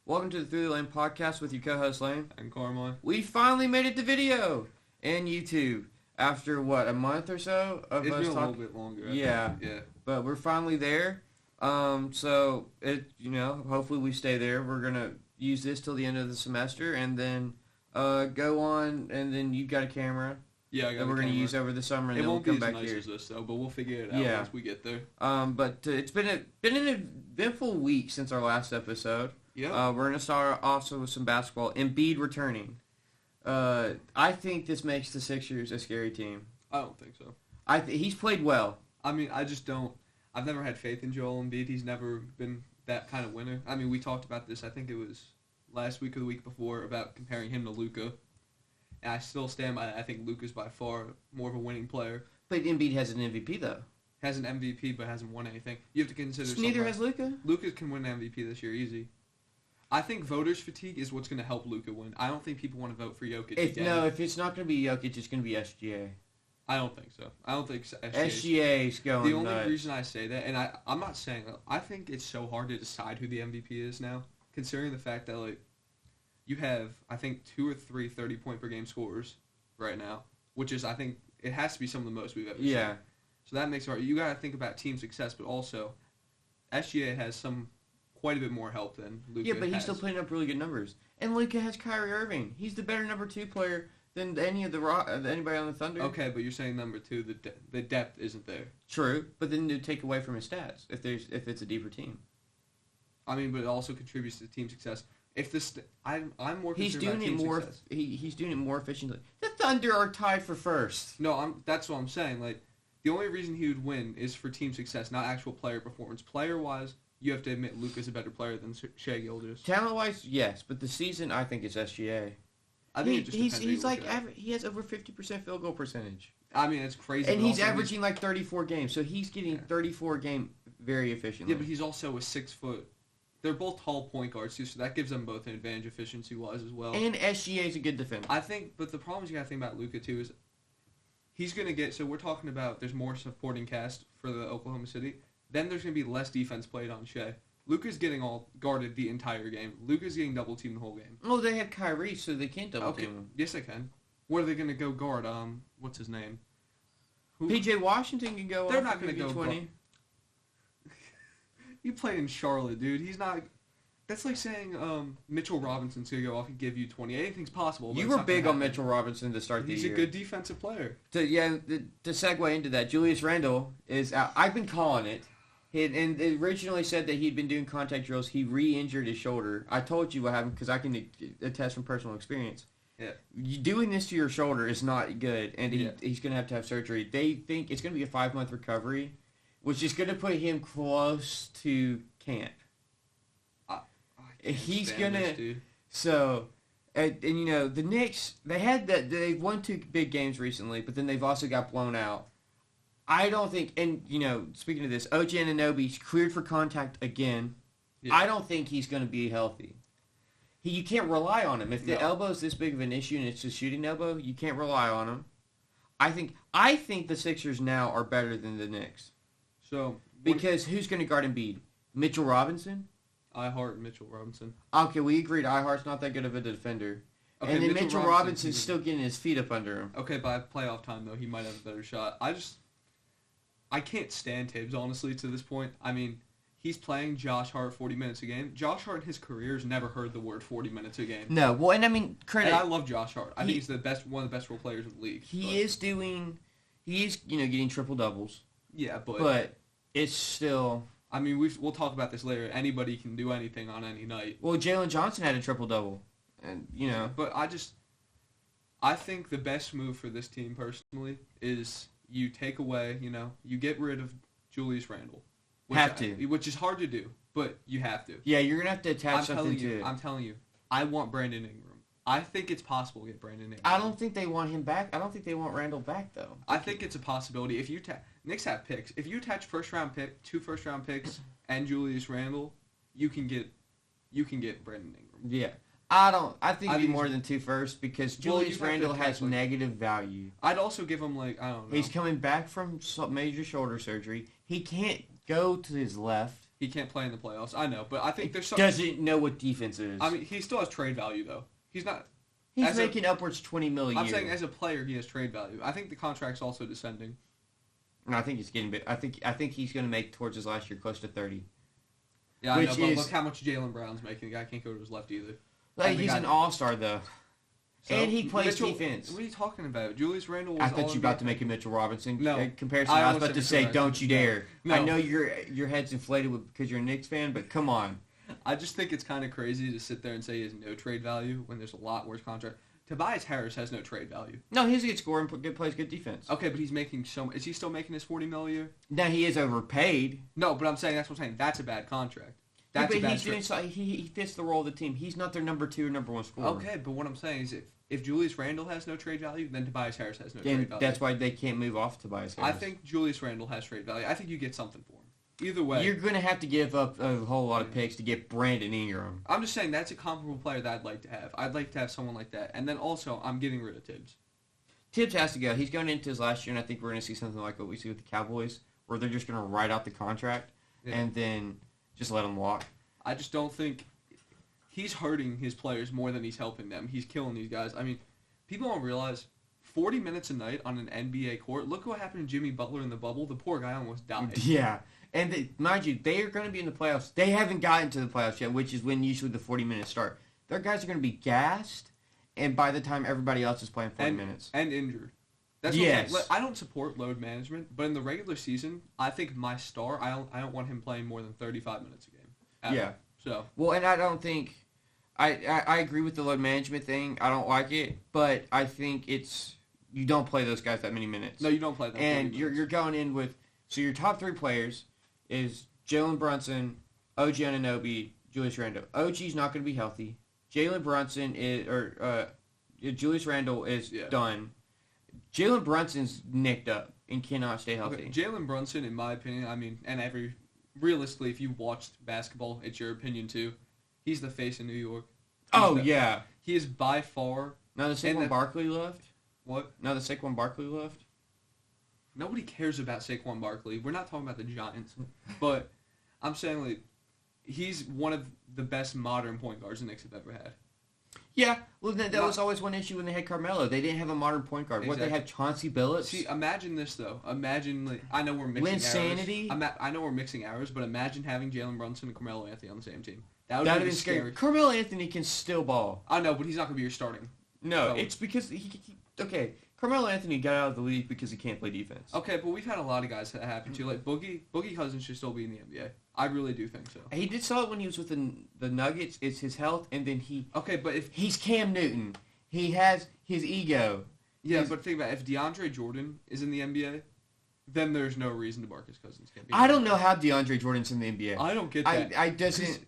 Welcome to the Throught the Lane podcast with your co-host Lane. And Carmine. We finally made it to video and YouTube after a month or so of It's us been a talking. little bit longer. Yeah, but we're finally there. So hopefully we stay there. We're gonna use this till the end of the semester, and then go on. And then you've got a camera. Yeah, I got that we're gonna use over the summer, and it then we'll won't come be as back nice here. as this though, but we'll figure it out once we get there. But it's been an eventful week since our last episode. Yeah. We're going to start also with some basketball. Embiid returning. I think this makes the Sixers a scary team. I don't think so. He's played well. I mean, I just don't. I've never had faith in Joel Embiid. He's never been that kind of winner. I mean, we talked about this. I think it was last week or the week before about comparing him to Luka. And I still stand by that. I think Luka's by far more of a winning player. But Embiid has an MVP though. Has an MVP but hasn't won anything. You have to consider. Neither has Luka. Luka can win MVP this year easy. I think voters' fatigue is what's going to help Luka win. I don't think people want to vote for Jokic again. No, if it's not going to be Jokic, it's going to be SGA. I don't think so. I don't think SGA's going The only nuts. reason I say that, and I'm not saying, I think it's so hard to decide who the MVP is now, considering the fact that, you have, I think, 2 or 3 30-point per game scorers right now, which is, I think, it has to be some of the most we've ever seen. Yeah. So that makes it hard. You got to think about team success, but also, SGA has quite a bit more help than Luka. Yeah, but he's still putting up really good numbers. And Luka has Kyrie Irving. He's the better number 2 player than anybody on the Thunder. Okay, but you're saying number 2, the depth isn't there. True, but then you take away from his stats if it's a deeper team. I mean, but it also contributes to team success. I'm more. He's doing it more. He's doing it more efficiently. The Thunder are tied for first. No, that's what I'm saying. The only reason he would win is for team success, not actual player performance. Player wise, you have to admit Luka's a better player than Shai Gilgeous. Talent wise, yes, but the season I think is SGA. I think he has over 50% field goal percentage. I mean, it's crazy. And he's averaging 34 games, so he's getting 34 game very efficiently. Yeah, but he's also a 6 foot. They're both tall point guards too, so that gives them both an advantage efficiency wise as well. And SGA is a good defender. I think, but the problem you got to think about Luka too is he's gonna get. So we're talking about there's more supporting cast for the Oklahoma City. Then there's gonna be less defense played on Shai. Luka's getting all guarded the entire game. Luka's getting double teamed the whole game. Oh, they have Kyrie, so they can't double team him. Yes, they can. Where are they gonna go guard? What's his name? PJ Washington can go. They're not gonna go 20. guard. You played in Charlotte, dude. He's not. That's like saying Mitchell Robinson's gonna go off and give you 20. Anything's possible. You were big on Mitchell Robinson to start the year. He's a good defensive player. To segue into that, Julius Randle is out. I've been calling it. And it originally said that he'd been doing contact drills. He re-injured his shoulder. I told you what happened because I can attest from personal experience. Yeah. Doing this to your shoulder is not good, and he's going to have surgery. They think it's going to be a 5-month recovery, which is going to put him close to camp. He's going to... So, and the Knicks, they've won 2 big games recently, but then they've also got blown out. I don't think, and speaking of this, OG Anunoby's cleared for contact again. Yeah. I don't think he's going to be healthy. You can't rely on him. If the elbow's this big of an issue and it's a shooting elbow, you can't rely on him. I think the Sixers now are better than the Knicks. So because who's going to guard Embiid? Mitchell Robinson? I heart Mitchell Robinson. Okay, we agreed. I heart's not that good of a defender. Okay, and then Mitchell Robinson's still getting his feet up under him. Okay, by playoff time though, he might have a better shot. I can't stand Tibbs, honestly, to this point. I mean, he's playing Josh Hart 40 minutes a game. Josh Hart in his career has never heard the word 40 minutes a game. No, well, and I mean, credit. And I love Josh Hart. I think he's one of the best role players in the league. He is getting triple doubles. Yeah, but it's still. I mean, we'll talk about this later. Anybody can do anything on any night. Well, Jalen Johnson had a triple double, and But I think the best move for this team personally is. You take away, you get rid of Julius Randle. Which is hard to do, but you have to. Yeah, you're going to have to attach something to it. I'm telling you, I want Brandon Ingram. I think it's possible to get Brandon Ingram. I don't think they want him back. I don't think they want Randle back, though. I think it's a possibility. If you Knicks have picks. If you attach 2 first-round picks, and Julius Randle, you can get Brandon Ingram. Yeah. I think it'd be more than 2 firsts because Julius Randle has negative value. I'd also give him I don't know. He's coming back from some major shoulder surgery. He can't go to his left. He can't play in the playoffs. I know, but I think there's some. Doesn't know what defense is. I mean, he still has trade value though. He's not. He's making upwards $20 million. I'm saying as a player, he has trade value. I think the contract's also descending. No, I think he's getting bit. I think he's going to make towards his last year close to 30. Yeah, I know, but look how much Jaylen Brown's making. The guy can't go to his left either. Like he's an all-star though, so, and he plays defense. What are you talking about? Julius Randle was I thought you were about to make a Mitchell Robinson comparison. I was about to say, don't you dare. No. I know your head's inflated because you're a Knicks fan, but come on. I just think it's kind of crazy to sit there and say he has no trade value when there's a lot worse contract. Tobias Harris has no trade value. No, he's a good scorer and good plays good defense. Okay, but he's making so much. Is he still making his $40 million a year? No, he is overpaid. No, but that's what I'm saying. That's a bad contract. That's a bad he fits the role of the team. He's not their number 2 or number 1 scorer. Okay, but what I'm saying is if Julius Randle has no trade value, then Tobias Harris has no trade value. That's why they can't move off Tobias Harris. I think Julius Randle has trade value. I think you get something for him. Either way. You're going to have to give up a whole lot of picks to get Brandon Ingram. I'm just saying that's a comparable player that I'd like to have. I'd like to have someone like that. And then also, I'm getting rid of Tibbs. Tibbs has to go. He's going into his last year, and I think we're going to see something like what we see with the Cowboys, where they're just going to write out the contract and then just let him walk. I just don't think he's hurting his players more than he's helping them. He's killing these guys. I mean, people don't realize 40 minutes a night on an NBA court. Look what happened to Jimmy Butler in the bubble. The poor guy almost died. Yeah. And mind you, they are going to be in the playoffs. They haven't gotten to the playoffs yet, which is when usually the 40 minutes start. Their guys are going to be gassed, and by the time everybody else is playing 40 minutes. And injured. That's what I don't support load management, but in the regular season, I think my star, I don't want him playing more than 35 minutes a game. Ever. Yeah. So. Well, and I don't think... I agree with the load management thing. I don't like it, but I think it's... You don't play those guys that many minutes. No, you don't play them. And you're going in with... So your top 3 players is Jalen Brunson, OG Anunoby, Julius Randle. OG's not going to be healthy. Jalen Brunson Julius Randle is done. Jalen Brunson's nicked up and cannot stay healthy. Okay, Jalen Brunson, in my opinion, I mean, realistically, if you watched basketball, it's your opinion too. He's the face of New York. He is by far. Now the Saquon Barkley left. What? Now the Saquon Barkley left. Nobody cares about Saquon Barkley. We're not talking about the Giants, but I'm saying like he's one of the best modern point guards the Knicks have ever had. Yeah, well, that was always one issue when they had Carmelo. They didn't have a modern point guard. Exactly. What, they had Chauncey Billups? See, imagine this, though. Imagine, like, I know we're mixing arrows. I know we're mixing arrows, but imagine having Jalen Brunson and Carmelo Anthony on the same team. That would be scary. Carmelo Anthony can still ball. I know, but he's not going to be your starting. No, it's because okay, Carmelo Anthony got out of the league because he can't play defense. Okay, but we've had a lot of guys that happen too. Like Boogie Cousins should still be in the NBA. I really do think so. He did solid when he was with the Nuggets. It's his health, and then Okay, but if he's Cam Newton, he has his ego. Yeah, but think about it. If DeAndre Jordan is in the NBA, then there's no reason DeMarcus Cousins can't be. I don't know how DeAndre Jordan's in the NBA. I don't get that. I doesn't.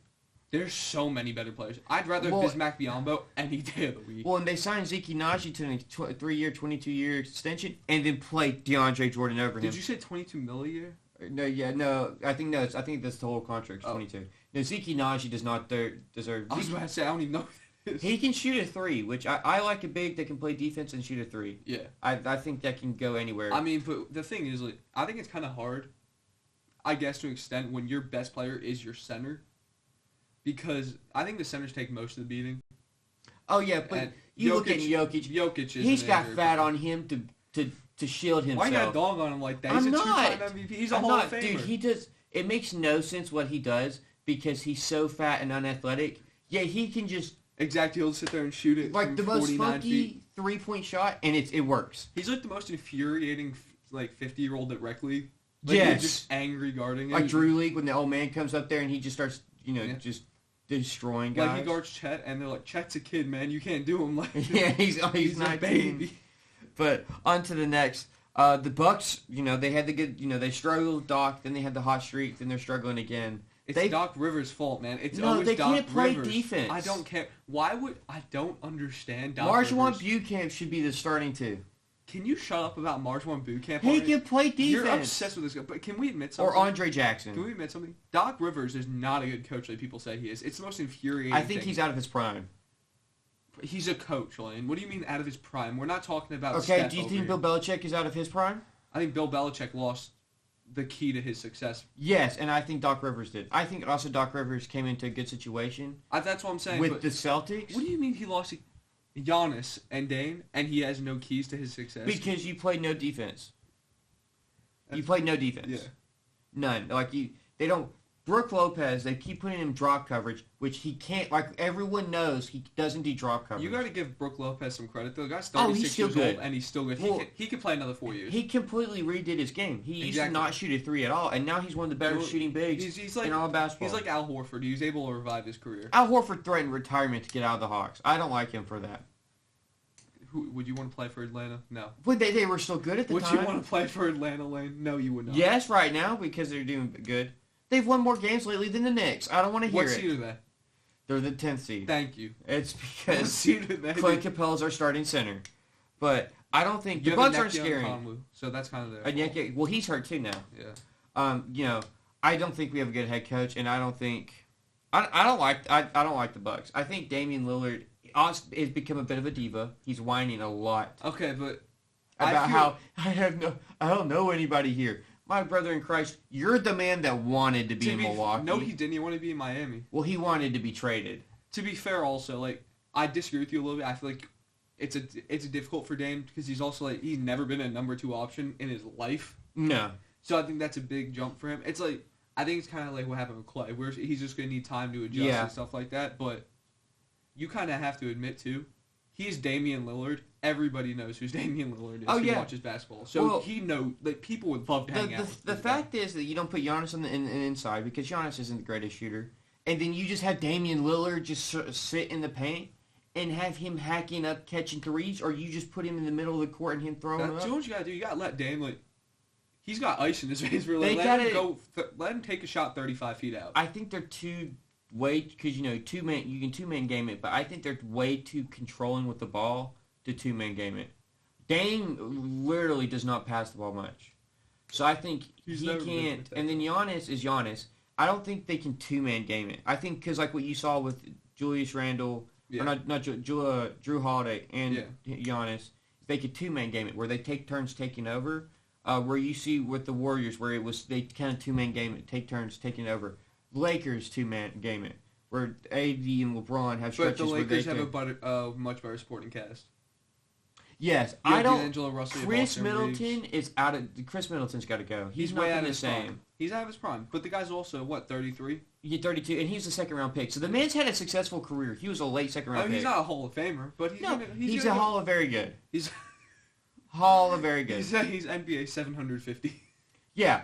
There's so many better players. I'd rather Bismack Biyombo any day of the week. Well, and they signed Zeke Naji to a 3-year, 22-year extension, and then play DeAndre Jordan over him. Did you say $22 million a year? No. I think that's the whole contract. 22. No, Zeke Naji does not deserve. I was about to say I don't even know. He can shoot a 3, which I like a big that can play defense and shoot a 3. Yeah. I think that can go anywhere. I mean, but the thing is, like, I think it's kind of hard, I guess, to an extent, when your best player is your center. Because I think the centers take most of the beating. Oh, yeah, but you look at Jokic. He's got fat on him to shield himself. Why you got a dog on him like that? He's a two-time MVP. He's a Hall of Famer. Dude, he does. It makes no sense what he does because he's so fat and unathletic. Yeah, he can just... Exactly, he'll sit there and shoot it like the most funky 3-point shot, and it works. He's like the most infuriating, like, 50-year-old at rec league. Like, yes. Just angry guarding him. Like Drew League when the old man comes up there and he just starts, just destroying guys. Like, he guards Chet, and they're like, Chet's a kid, man. You can't do him like that. Yeah, he's not a baby. But on to the next. The Bucks, they had the good, they struggled with Doc, then they had the hot streak, then they're struggling again. It's Doc Rivers' fault, man. It's always Doc Rivers. They can't play defense. I don't care. I don't understand Doc Marjwan Rivers. Buchamp should be the starting two. Can you shut up about Marjwan Buchamp? He can play defense. You're obsessed with this guy, but can we admit something? Or Andre Jackson. Can we admit something? Doc Rivers is not a good coach like people say he is. It's the most infuriating I think he's out of his prime. He's a coach, Lane. What do you mean out of his prime? We're not talking about Okay, do you think Bill Belichick is out of his prime? I think Bill Belichick lost the key to his success. Yes, and I think Doc Rivers did. I think also Doc Rivers came into a good situation. That's what I'm saying. With the Celtics. What do you mean he lost Giannis and Dame, and he has no keys to his success? Because you played no defense. You played no defense. Yeah. None. They don't. Brook Lopez, they keep putting him drop coverage, which he can't. Like everyone knows, he doesn't do drop coverage. You got to give Brook Lopez some credit though. The guy's 36 years old and he's still good. Well, he could play another 4 years. He completely redid his game. He used to not shoot a three at all, and now he's one of the better shooting bigs in all of basketball. He's like Al Horford. He was able to revive his career. Al Horford threatened retirement to get out of the Hawks. I don't like him for that. Would you want to play for Atlanta? No. But they were still good at the time. Would you want to play for Atlanta, Lane? No, you would not. Yes, right now because they're doing good. They've won more games lately than the Knicks. I don't want to hear it. What seed are they? They're the 10th seed. Thank you. It's because Clint Capela's our starting center. But I don't think the Bucks aren't scary. So that's kind of their well, he's hurt too now. Yeah. I don't think we have a good head coach, and I don't think I don't like the Bucks. I think Damian Lillard has become a bit of a diva. He's whining a lot. Okay, but about how I don't know anybody here. My brother in Christ, you're the man that wanted to be in Milwaukee. No, he didn't. He wanted to be in Miami. Well, he wanted to be traded. To be fair, also, I disagree with you a little bit. I feel like it's difficult for Dame because he's also he's never been a number 2 option in his life. No. So I think that's a big jump for him. It's I think it's kind of like what happened with Clay, where he's just going to need time to adjust and stuff like that. But you kind of have to admit, too, he's Damian Lillard. Everybody knows who Damian Lillard is who watches basketball. So he knows people would love to hang out with the fact is that you don't put Giannis on the inside because Giannis isn't the greatest shooter. And then you just have Damian Lillard just sit in the paint and have him hacking up, catching threes, or you just put him in the middle of the court and him throwing them up. That's what you got to do. You got to let Dame, he's got ice in his veins. Let him take a shot 35 feet out. I think they're because, you can two-man game it, but I think they're way too controlling with the ball to two-man game it. Dame literally does not pass the ball much. So I think he can't. And then Giannis is Giannis. I don't think they can two-man game it. I think because what you saw with Julius Randle, or not Drew Holiday and Giannis, they could two-man game it where they take turns taking over. Where you see with the Warriors where they kind of two-man game it, take turns taking over. Lakers two-man game it where AD and LeBron have stretches where they But the Lakers have a much better supporting cast. Yes, I don't. D'Angelo Russell, Chris Middleton is out of. Chris Middleton's got to go. He's way out of his prime. He's out of his prime. But the guy's also 33. Yeah, 32, and he's a second-round pick. So the man's had a successful career. He was a late second-round pick. He's not a Hall of Famer, but he's a Hall of very good. He's Hall of very good. He's NBA 750. Yeah,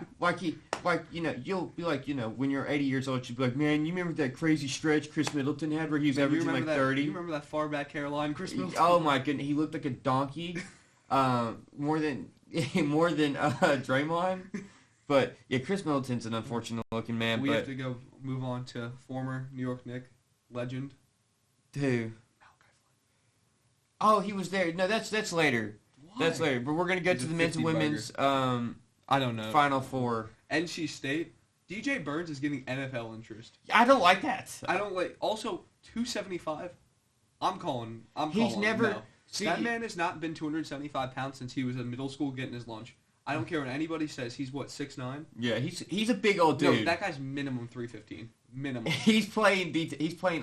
you'll be when you're 80 years old, you'll be like, man, you remember that crazy stretch Chris Middleton had where he was averaging 30? You remember that far back hairline Chris Middleton? Oh my goodness, he looked like a donkey, more than Draymond. But yeah, Chris Middleton's an unfortunate looking man. We have to move on to former New York Knicks legend. Who? Oh, he was there. No, that's later. Why? That's later. But we're gonna go to the men's and women's. I don't know. Final Four. NC State. DJ Burns is getting NFL interest. I don't like that. I don't like. Also, 275. I'm calling. He's never. No. That man has not been 275 pounds since he was in middle school getting his lunch. I don't care what anybody says. He's 6'9". Yeah, he's a big old dude. No, that guy's minimum 315. Minimum. He's playing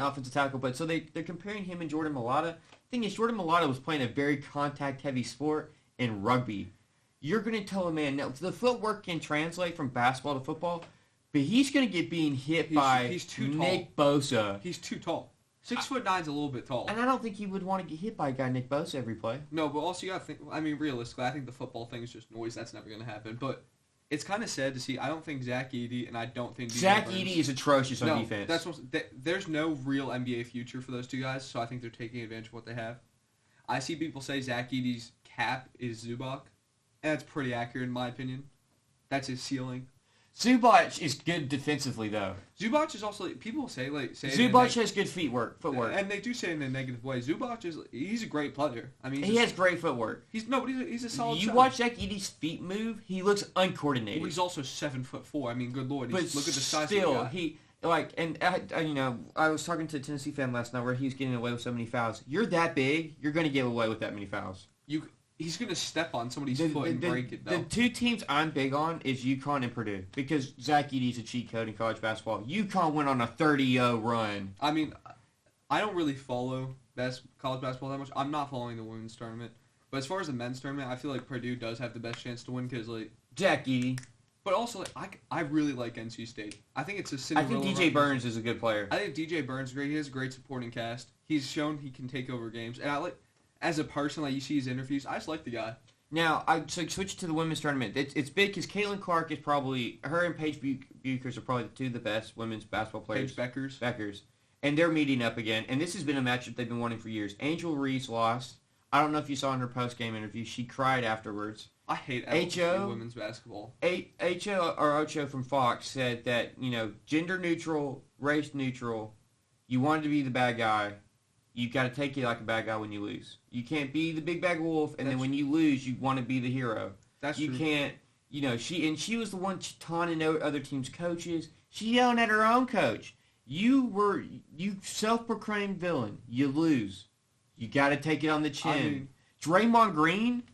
offensive tackle, but so they're comparing him and Jordan Mailata. Thing is, Jordan Mailata was playing a very contact heavy sport in rugby. You're going to tell a man now the footwork can translate from basketball to football, but he's going to get being hit by Nick Bosa. He's too tall. 6'9" a little bit tall. And I don't think he would want to get hit by a guy Nick Bosa every play. No, but also you got to think. I mean, realistically, I think the football thing is just noise. That's never going to happen. But it's kind of sad to see. I don't think Zach Edey and I don't think Zach Edey is atrocious on defense. There's no real NBA future for those two guys. So I think they're taking advantage of what they have. I see people say Zach Edey's cap is Zubac. And that's pretty accurate in my opinion. That's his ceiling. Zubac is good defensively, though. Zubac is also people say Zubac has good footwork, and they do say it in a negative way. Zubac he's a great player. I mean, he has great footwork. He's a solid. You watch Zach Edey's feet move; he looks uncoordinated. Well, he's also 7'4". I mean, good lord! But look at the size. Still, of the guy. I was talking to a Tennessee fan last night where he was getting away with so many fouls. You're that big, you're going to get away with that many fouls. he's gonna step on somebody's foot and break it. Though the two teams I'm big on is UConn and Purdue because Zach Edey's a cheat code in college basketball. UConn went on a 30-0 run. I mean, I don't really follow college basketball that much. I'm not following the women's tournament, but as far as the men's tournament, I feel like Purdue does have the best chance to win because like Zach Edey. But also, like, I really like NC State. I think it's a Cinderella. I think DJ Burns is a good player. I think DJ Burns is great. He has a great supporting cast. He's shown he can take over games. And I like, as a person, like you see his interviews, I just like the guy. Now, so switch to the women's tournament. It's big because Caitlin Clark is probably, her and Paige Buchers are probably two of the best women's basketball players. Paige Beckers. And they're meeting up again. And this has been a matchup they've been wanting for years. Angel Reese lost. I don't know if you saw in her post-game interview. She cried afterwards. I hate LSU women's basketball. Ocho from Fox said that, gender neutral, race neutral, you wanted to be the bad guy. You got to take it like a bad guy when you lose. You can't be the big bad wolf, and then when you lose, you want to be the hero. That's you true. Can't, she was the one taunting other teams' coaches. She yelling at her own coach. You self-proclaimed villain. You lose. You got to take it on the chin. I mean, Draymond Green,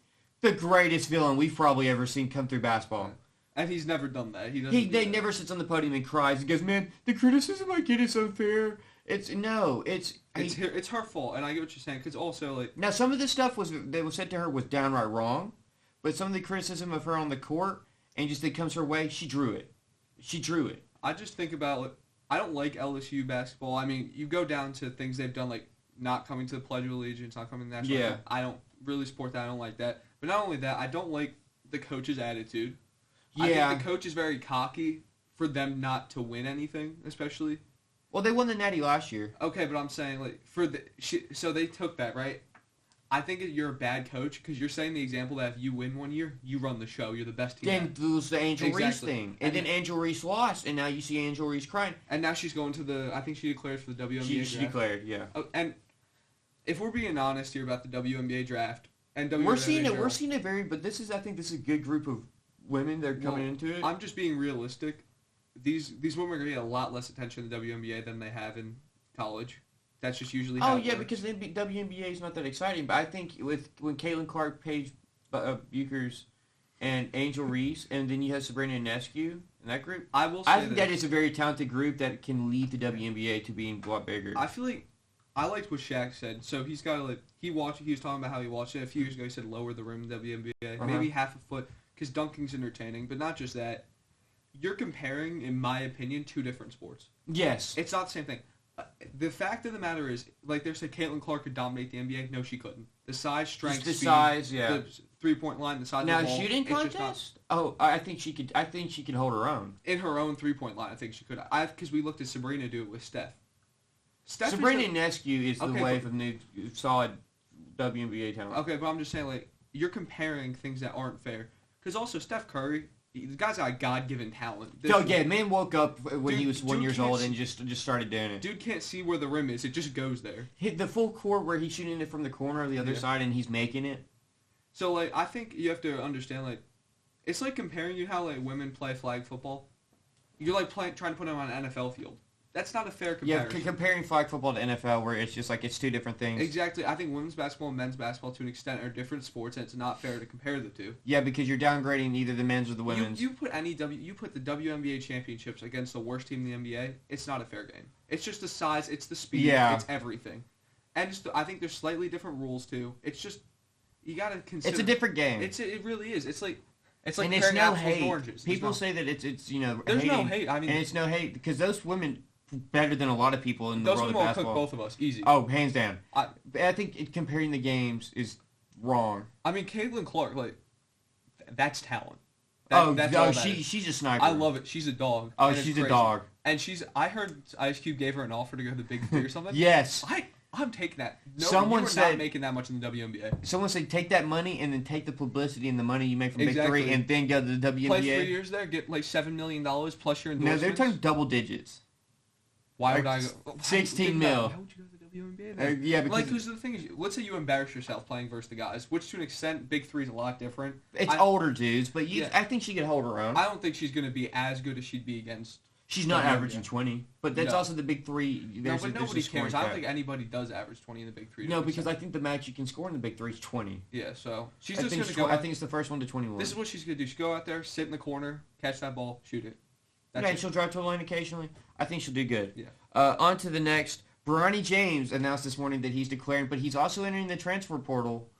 the greatest villain we've probably ever seen come through basketball. And he's never done that. They never sits on the podium and cries and goes, "Man, the criticism I get is unfair." It's her fault, and I get what you're saying. Because also, like, now some of the stuff that was said to her was downright wrong, but some of the criticism of her on the court and just that comes her way, she drew it. I just think about, like, I don't like LSU basketball. I mean, you go down to things they've done, like not coming to the Pledge of Allegiance, not coming to the national anthem. I don't really support that. I don't like that. But not only that, I don't like the coach's attitude. I think the coach is very cocky for them not to win anything, especially. Well, they won the Natty last year. Okay, but I'm saying, like, so they took that, right? I think you're a bad coach because you're setting the example that if you win one year, you run the show. You're the best team. Then it was the Angel Reese thing. And then Angel Reese lost, and now you see Angel Reese crying. And now she's going to I think she declared for the WNBA draft. She declared, yeah. Oh, and if we're being honest here about the WNBA draft, and we're seeing it but I think this is a good group of women that are coming into it. I'm just being realistic. These women are going to get a lot less attention in the WNBA than they have in college. That's just usually how it works. Because the WNBA is not that exciting. But I think when Caitlin Clark, Paige Buchers, and Angel Reese, and then you have Sabrina Ionescu in that group, I think that is a very talented group that can lead the WNBA to being a lot bigger. I feel like I liked what Shaq said. So he's got he was talking about how he watched it a few years ago. He said lower the rim in the WNBA, maybe half a foot, because dunking's entertaining. But not just that. You're comparing, in my opinion, two different sports. Yes. It's not the same thing. The fact of the matter is, like they said, Caitlin Clark could dominate the NBA. No, she couldn't. The size, strength, speed, the 3-point line, the size of the ball. Now, shooting contest? I think she could. I think she can hold her own in her own 3-point line. I think she could. Because we looked at Sabrina do it with Steph. Sabrina Ionescu is the wave of new solid WNBA talent. Okay, but I'm just saying, like, you're comparing things that aren't fair. Because also Steph Curry. The guy's got God-given talent. Man woke up when he was 1 year old and just started doing it. Dude can't see where the rim is. It just goes there. Hit the full court where he's shooting it from the corner of the other side and he's making it. So, like, I think you have to understand, like, it's like comparing how, like, women play flag football. You're, like, trying to put them on an NFL field. That's not a fair comparison. Yeah, comparing flag football to NFL where it's just like it's two different things. Exactly. I think women's basketball and men's basketball to an extent are different sports, and it's not fair to compare the two. Yeah, because you're downgrading either the men's or the women's. You put the WNBA championships against the worst team in the NBA, it's not a fair game. It's just the size, it's the speed, it's everything. And I think there's slightly different rules too. It's just you got to consider. It's a different game. It really is. It's like and it's no hate. And oranges. People say that it's there's hating, no hate. I mean, and it's no hate because those women better than a lot of people in the world of basketball. Those women will cook both of us easy. Oh, hands down. I think comparing the games is wrong. I mean, Caitlin Clark, like, that's talent. She's a sniper. I love it. She's a dog. Oh, she's a dog. And I heard Ice Cube gave her an offer to go to the Big Three or something. Yes. I'm taking that. No, someone said not making that much in the WNBA. Someone said take that money and then take the publicity and the money you make from Big Three and then go to the WNBA. Play 3 years there, get like $7 million plus your endorsements. No, they're talking double digits. Why would I go? 16 mil. How would you go to the WNBA then? Yeah, because because the thing is, let's say you embarrass yourself playing versus the guys, which to an extent, Big Three is a lot different. It's older dudes, but I think she could hold her own. I don't think she's going to be as good as she'd be against She's not No, averaging 20, but that's No. also the big three. No, but nobody cares. I don't think anybody does average 20 in the Big Three. No, because I think the max you can score in the Big Three is 20. Yeah, so she's I just think going to go. I think it's the first one to 21. This is what she's going to do. She'll go out there, sit in the corner, catch that ball, shoot it. That's and she'll drive to the lane occasionally. I think she'll do good. Yeah. On to the next. Bronny James announced this morning that he's declaring, but he's also entering the transfer portal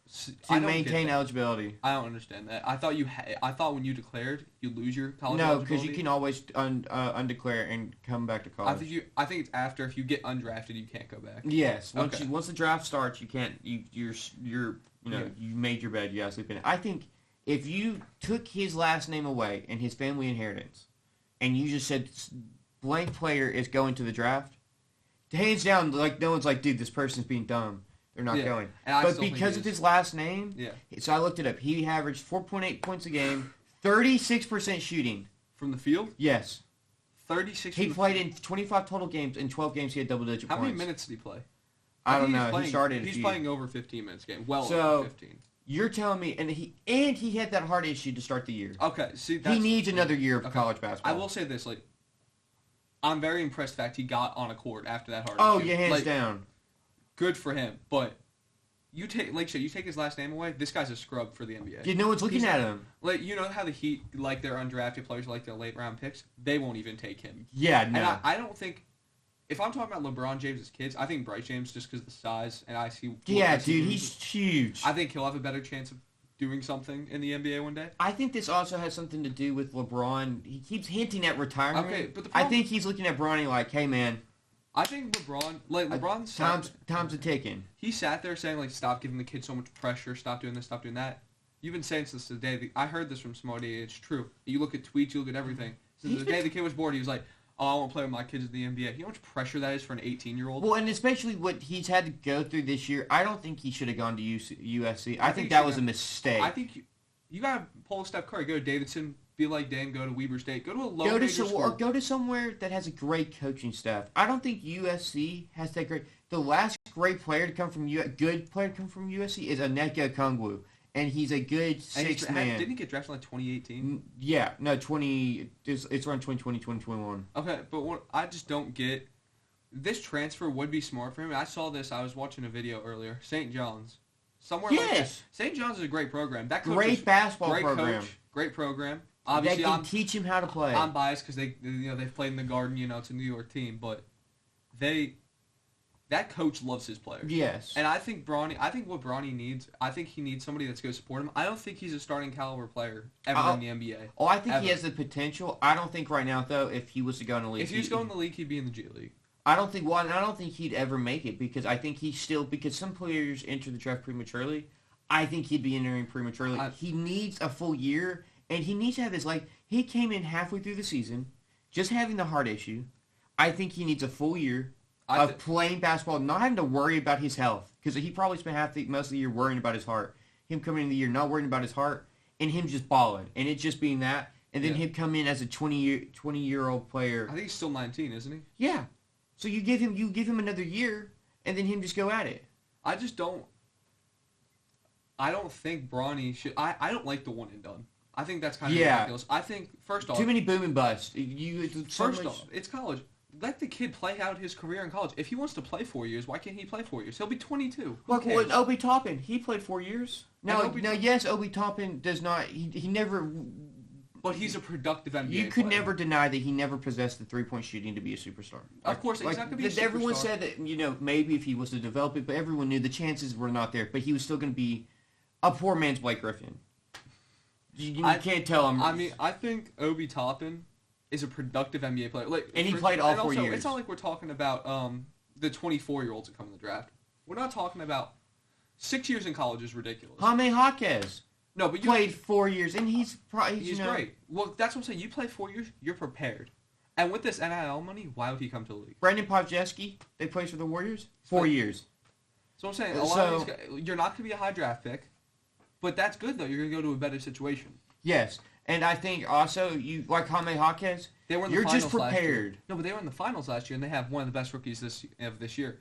to maintain eligibility. I don't understand that. I thought I thought when you declared, you lose your college No, eligibility. because you can always undeclare and come back to college. I think it's after, if you get undrafted, you can't go back. Yes. Okay. Once the draft starts, you can't. You made your bed. You gotta sleep in it. I think if you took his last name away and his family inheritance, and you just said blank player is going to the draft, hands down, like no one's like, dude, this person's being dumb. They're not going. But because of his last name, so I looked it up. He averaged 4.8 points a game, 36% shooting. From the field? Yes. 36. He played in 25 total games. In 12 games, he had double-digit points. How many minutes did he play? I don't know. He started. He's playing over 15 minutes a game. Well so, over 15. You're telling me, and he had that heart issue to start the year. Okay, see, he needs another year of college basketball. I will say this, like, I'm very impressed. Fact, he got on a court after that heart issue. Yeah, hands down. Good for him, but you take his last name away. This guy's a scrub for the NBA. Yeah, no one's looking at him. Like, you know how the Heat like their undrafted players, like their late round picks. They won't even take him. Yeah, no. And I don't think. If I'm talking about LeBron James' kids, I think Bryce James, just because of the size, and I see. Yeah, dude, he's huge. I think he'll have a better chance of doing something in the NBA one day. I think this also has something to do with LeBron. He keeps hinting at retirement. Okay, but I think he's looking at Bronny like, hey, man. I think LeBron's time's a ticking. He sat there saying, like, stop giving the kid so much pressure, stop doing this, stop doing that. You've been saying since the day, I heard this from somebody, it's true. You look at tweets, you look at everything. Since the day the kid was born, he was like, oh, I want to play with my kids in the NBA. You know how much pressure that is for an 18-year-old? Well, and especially what he's had to go through this year, I don't think he should have gone to USC. I think that was a mistake. I think you got to pull a Steph Curry, go to Davidson, be like Dan, go to Weber State, go to a low go to somewhere that has a great coaching staff. I don't think USC has that great. The last great player to come from good player to come from USC is Onyeka Okongwu, and he's a good sixth man. Didn't he get drafted in like 2018? Yeah, no, 20. It's around 2020, 2021. Okay, but what I just don't get, this transfer would be smart for him. I saw this. I was watching a video earlier. St. John's, somewhere like that. St. John's is a great program. That coach great basketball program. Coach, great program. Obviously, they can teach him how to play. I'm biased because they've played in the Garden. It's a New York team, but that coach loves his players. Yes. And I think what Bronny needs, I think he needs somebody that's going to support him. I don't think he's a starting caliber player ever in the NBA. Oh, I think he has the potential. I don't think right now though, if he was to go in the league, if he was going in the league, he'd be in the G League. I don't think he'd ever make it because I think because some players enter the draft prematurely. I think he'd be entering prematurely. He needs a full year. And he needs to have his, he came in halfway through the season, just having the heart issue. I think he needs a full year of playing basketball, not having to worry about his health. Because he probably spent most of the year worrying about his heart. Him coming in the year not worrying about his heart, and him just balling. And it just being that. And then him come in as a 20-year-old player. I think he's still 19, isn't he? Yeah. So you give him another year, and then him just go at it. I don't think Bronny should. I don't like the one and done. I think that's kind of ridiculous. I think, first off... Too many boom and bust. First off, it's college. Let the kid play out his career in college. If he wants to play 4 years, why can't he play 4 years? He'll be 22. Look, Obi Toppin, he played 4 years. Yes, Obi Toppin does not... He never... But he's a productive NBA You could never deny that he never possessed the three-point shooting to be a superstar. Of course, he's not going to be a superstar. Everyone said that, maybe if he was to develop it, but everyone knew the chances were not there. But he was still going to be a poor man's Blake Griffin. You can't tell him. I mean, I think Obi Toppin is a productive NBA player. And he played all 4 years. It's not like we're talking about the 24-years that come in the draft. We're not talking about 6 years in college is ridiculous. Jaime Jaquez. No, but played 4 years, and he's great. Well, that's what I'm saying. You play 4 years, you're prepared. And with this NIL money, why would he come to the league? Brandon Podjeski, they plays for the Warriors, 4 years. So I'm saying, a lot of these guys, you're not going to be a high draft pick. But that's good, though. You're going to go to a better situation. Yes. And I think also, like Jaime Jaquez, you're just prepared. No, but they were in the finals last year, and they have one of the best rookies this year.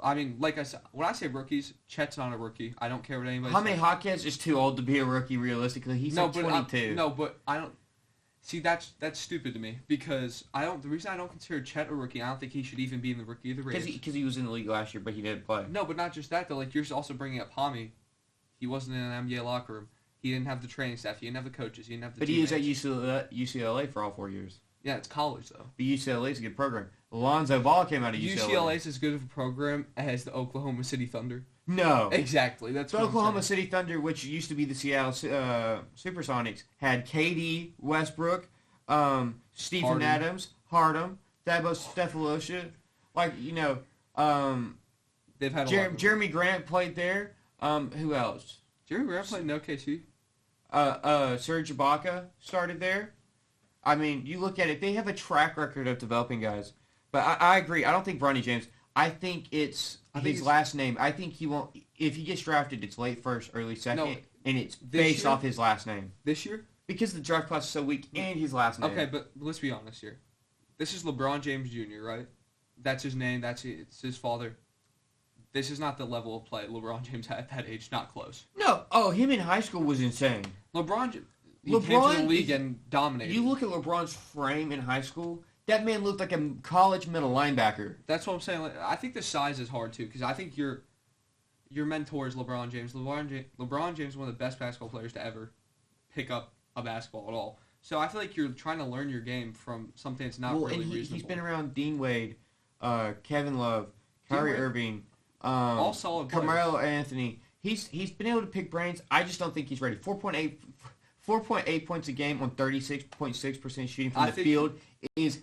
Like I said, when I say rookies, Chet's not a rookie. I don't care what anybody says. Jaime Jaquez is too old to be a rookie, realistically. He's 22. But I don't... See, that's stupid to me because the reason I don't consider Chet a rookie, I don't think he should even be in the rookie of the race. Because he was in the league last year, but he didn't play. No, but not just that though. Like you're also bringing up Hami. He wasn't in an NBA locker room. He didn't have the training staff. He didn't have the coaches. He didn't have the. But teammates. he was at UCLA for all 4 years. Yeah, it's college though. But UCLA is a good program. Lonzo Ball came out of UCLA. UCLA is as good of a program as the Oklahoma City Thunder. No. Exactly. That's The what Oklahoma City Thunder, which used to be the Seattle Supersonics, had KD, Westbrook, Stephen Harden. Adams, Harden, Dabo Stefalosha. They've had a lot of Jeremy Grant played there. Who else? Jeremy Grant played in OKC. Serge Ibaka started there. I mean, you look at it, they have a track record of developing guys. But I agree. I don't think Bronny James. I think it's his last name. I think he won't. If he gets drafted, it's late first, early second, and it's based off his last name. This year? Because the draft class is so weak and his last name. Okay, but let's be honest here. This is LeBron James Jr., right? That's his name. It's his father. This is not the level of play LeBron James had at that age. Not close. No. Oh, him in high school was insane. LeBron came to the league and dominated. You look at LeBron's frame in high school, that man looked like a college middle linebacker. That's what I'm saying. Like, I think the size is hard, too, because I think your mentor is LeBron James. LeBron James is one of the best basketball players to ever pick up a basketball at all. So I feel like you're trying to learn your game from something that's not really reasonable. He's been around Dean Wade, Kevin Love, Kyrie Irving, all solid players. Carmelo Anthony. He's been able to pick brains. I just don't think he's ready. 4.8 points a game on 36.6% shooting from the field is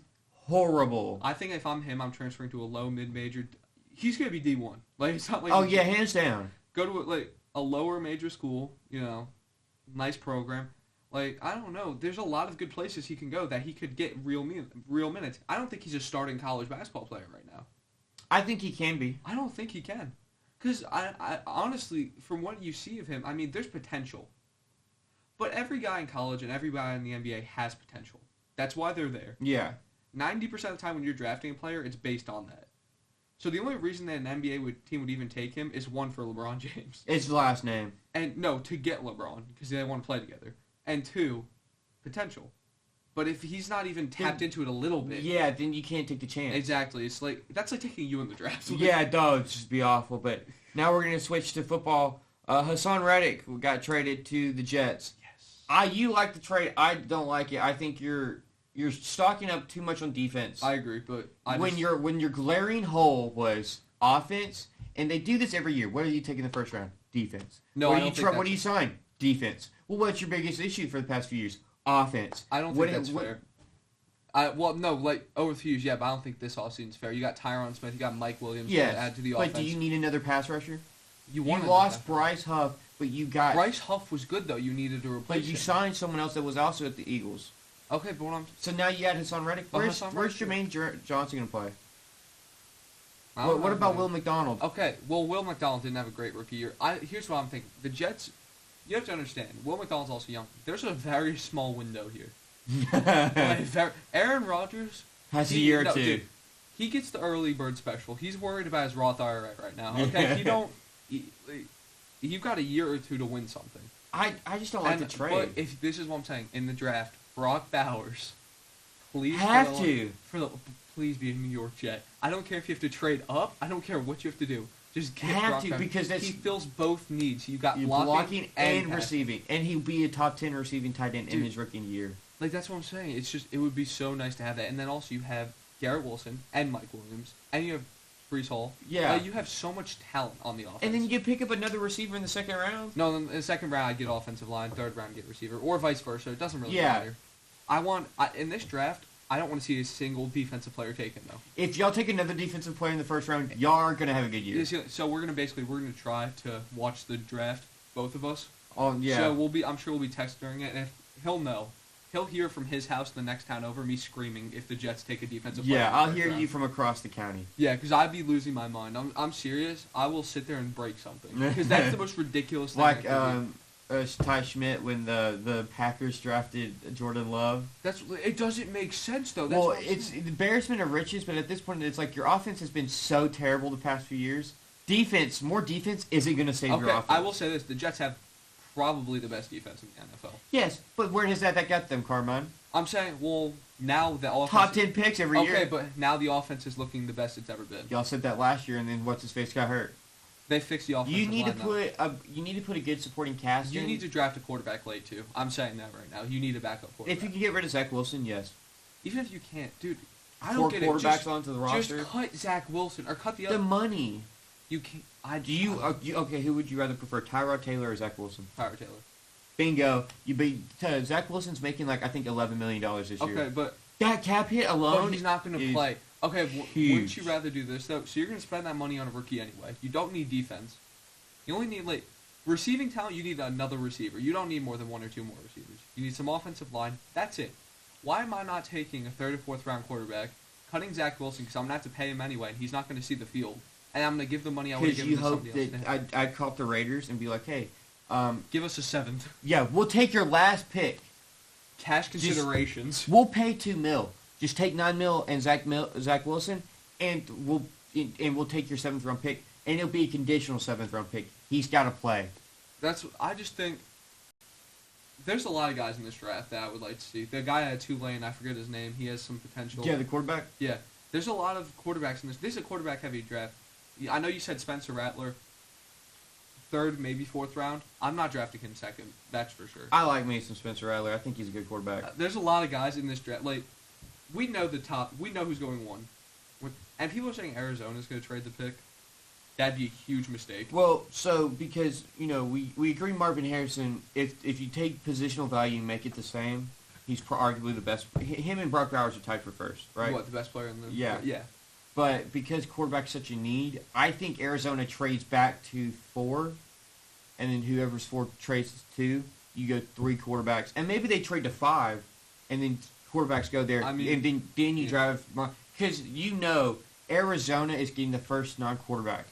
horrible. I think if I'm him, I'm transferring to a low mid-major. He's gonna be D1. Like it's not like hands down. Go to a lower major school. Nice program. Like I don't know. There's a lot of good places he can go that he could get real minutes. I don't think he's a starting college basketball player right now. I think he can be. I don't think he can. Because I honestly, from what you see of him, I mean, there's potential. But every guy in college and every guy in the NBA has potential. That's why they're there. Yeah. 90% of the time when you're drafting a player, it's based on that. So the only reason that an NBA team would even take him is one, for LeBron James. It's the last name. And no, to get LeBron, because they want to play together. And two, potential. But if he's not even tapped into it a little bit... Yeah, then you can't take the chance. Exactly. It's that's like taking you in the draft. Yeah, it does. Just be awful. But now we're going to switch to football. Hassan Reddick got traded to the Jets. Yes. You like the trade. I don't like it. I think you're stocking up too much on defense. I agree, but when your glaring hole was offense, and they do this every year. What do you take in the first round? Defense. No, I don't think what do you sign? Defense. Well, what's your biggest issue for the past few years? Offense. I don't think that's fair. Over the years, yeah, but I don't think this offseason's fair. You got Tyron Smith, you got Mike Williams to add to the offense. But do you need another pass rusher? You lost lost Bryce Huff, but you got... Bryce Huff was good, though. You needed to replace him. But you signed someone else that was also at the Eagles. Okay, but So now you add Hassan Reddick. Where's Jermaine Johnson going to play? What about Will McDonald? Okay, well, Will McDonald didn't have a great rookie year. Here's what I'm thinking. The Jets, you have to understand, Will McDonald's also young. There's a very small window here. Aaron Rodgers has a year or two. Dude, he gets the early bird special. He's worried about his Roth IRA right now. Okay, you've got a year or two to win something. I just don't like the trade. But if this is what I'm saying, in the draft, Brock Bowers, please please be a New York Jet. I don't care if you have to trade up. I don't care what you have to do. Just get Brock Bowers. Because he fills both needs. You got blocking and receiving, and he'll be a top 10 receiving tight end in his rookie year. Like that's what I'm saying. It's just it would be so nice to have that, and then also you have Garrett Wilson and Mike Williams, and you have Breece Hall. Yeah, you have so much talent on the offense. And then you can pick up another receiver in the second round. No, in the second round I get offensive line, third round I get receiver, or vice versa. It doesn't really matter. In this draft, I don't want to see a single defensive player taken though. If y'all take another defensive player in the first round, y'all are gonna have a good year. So we're gonna try to watch the draft, both of us. Oh yeah. So I'm sure we'll be texting during it, and if he'll know. He'll hear from his house the next town over me screaming if the Jets take a defensive player. Yeah, I'll hear you from across the county. Yeah, because I'd be losing my mind. I'm serious. I will sit there and break something. Because that's the most ridiculous thing. Like Ty Schmidt when the Packers drafted Jordan Love. It doesn't make sense, though. It's embarrassment of riches, but at this point, it's like your offense has been so terrible the past few years. More defense isn't going to save your offense. I will say this. The Jets have probably the best defense in the NFL. Yes, but where has that got them, Carmine? I'm saying, well, now the offense... Top 10 picks every year. Okay, but now the offense is looking the best it's ever been. Y'all said that last year, and then what's-his-face got hurt. They fixed the offensive You need line, to put a good supporting cast You in. need to draft a quarterback late, too. I'm saying that right now. You need a backup quarterback. If you can get rid of Zach Wilson, yes. Even if you can't, dude, I Four don't get quarterbacks it. onto the roster. Just cut Zach Wilson, or cut the The other... money. You can't... Okay, who would you rather prefer, Tyrod Taylor or Zach Wilson? Tyler Taylor. Bingo. Zach Wilson's making like I think $11 million this year. Okay, but That cap hit alone. but he's not going to is play. Okay, huge. wouldn't you rather do this though? So you're going to spend that money on a rookie anyway. You don't need defense. You only need receiving talent. You need another receiver. You don't need more than one or two more receivers. You need some offensive line. That's it. Why am I not taking a third or fourth round quarterback, cutting Zach Wilson because I'm going to have to pay him anyway, and he's not going to see the field, and I'm going to give the money I would have Because given you to hope somebody else. that I'd call up the Raiders and be like, hey, Give us a seventh. yeah, we'll take your last pick. Cash considerations. We'll pay $2 million. Just take $9 million and Zach Wilson, and we'll take your 7th round pick, and it'll be a conditional 7th round pick. He's got to play. I just think there's a lot of guys in this draft that I would like to see. The guy at Tulane, I forget his name. He has some potential. Yeah, the quarterback. Yeah, there's a lot of quarterbacks in this. This is a quarterback-heavy draft. I know you said Spencer Rattler, 3rd, maybe 4th round. I'm not drafting him 2nd. That's for sure. I like me some Spencer Rattler. I think he's a good quarterback. There's a lot of guys in this draft. We know the top. We know who's going 1. And people are saying Arizona's going to trade the pick. That'd be a huge mistake. Well, so because we agree Marvin Harrison. If you take positional value and make it the same, he's arguably the best. Him and Brock Bowers are tied for first, right? What, the best player in the... Yeah. Yeah. But because quarterback's such a need, I think Arizona trades back to 4, and then whoever's 4 trades to 2. You go 3 quarterbacks, and maybe they trade to 5, and then quarterbacks go there, and then you drive because Arizona is getting the first non-quarterback.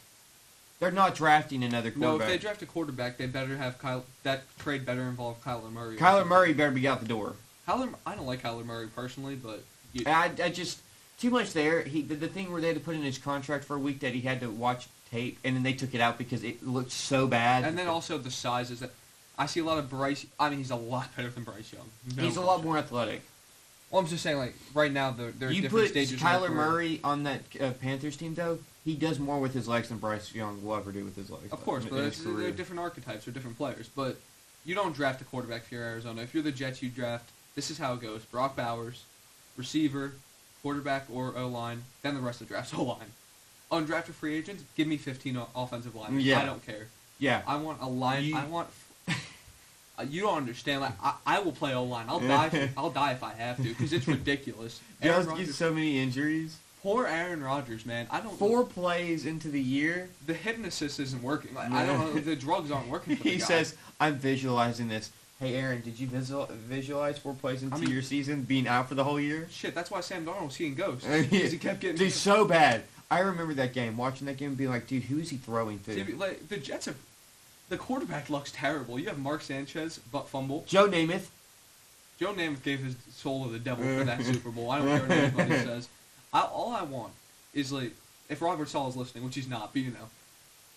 They're not drafting another quarterback. No, if they draft a quarterback, they better have that trade better involve Kyler Murray. Kyler Murray better be out the door. I don't like Kyler Murray personally, but I just too much there. The thing where they had to put in his contract for a week that he had to watch tape, and then they took it out because it looked so bad. And then also the size is that I see a lot of Bryce. I mean, he's a lot better than Bryce Young. He's a lot more athletic. Well, I'm just saying, right now, they're you different put stages. Kyler Murray on that Panthers team, though, he does more with his legs than Bryce Young will ever do with his legs. Of course, but they're different archetypes. They're different players. But you don't draft a quarterback if you're Arizona. If you're the Jets, you draft. This is how it goes. Brock Bowers, receiver, quarterback, or O-line. Then the rest of the draft's O-line. Undrafted free agents, give me 15 offensive linemen. Yeah. I don't care. Yeah. I want a line. I want... You don't understand. I will play O-line. I'll die. I'll die if I have to because it's ridiculous. Just get so many injuries. Poor Aaron Rodgers, man. 4 plays into the year, the hypnosis isn't working. I don't know. The drugs aren't working for the guy. He says, "I'm visualizing this." Hey, Aaron, did you visualize 4 plays into your season being out for the whole year? Shit, that's why Sam Darnold was seeing ghosts because he kept getting. Dude, so bad. I remember that game, watching that game, and being like, "Dude, who is he throwing to?" The Jets are. The quarterback looks terrible. You have Mark Sanchez, butt fumble. Joe Namath. Joe Namath gave his soul to the devil for that Super Bowl. I don't care what anybody says. All I want is, if Robert Saleh is listening, which he's not, but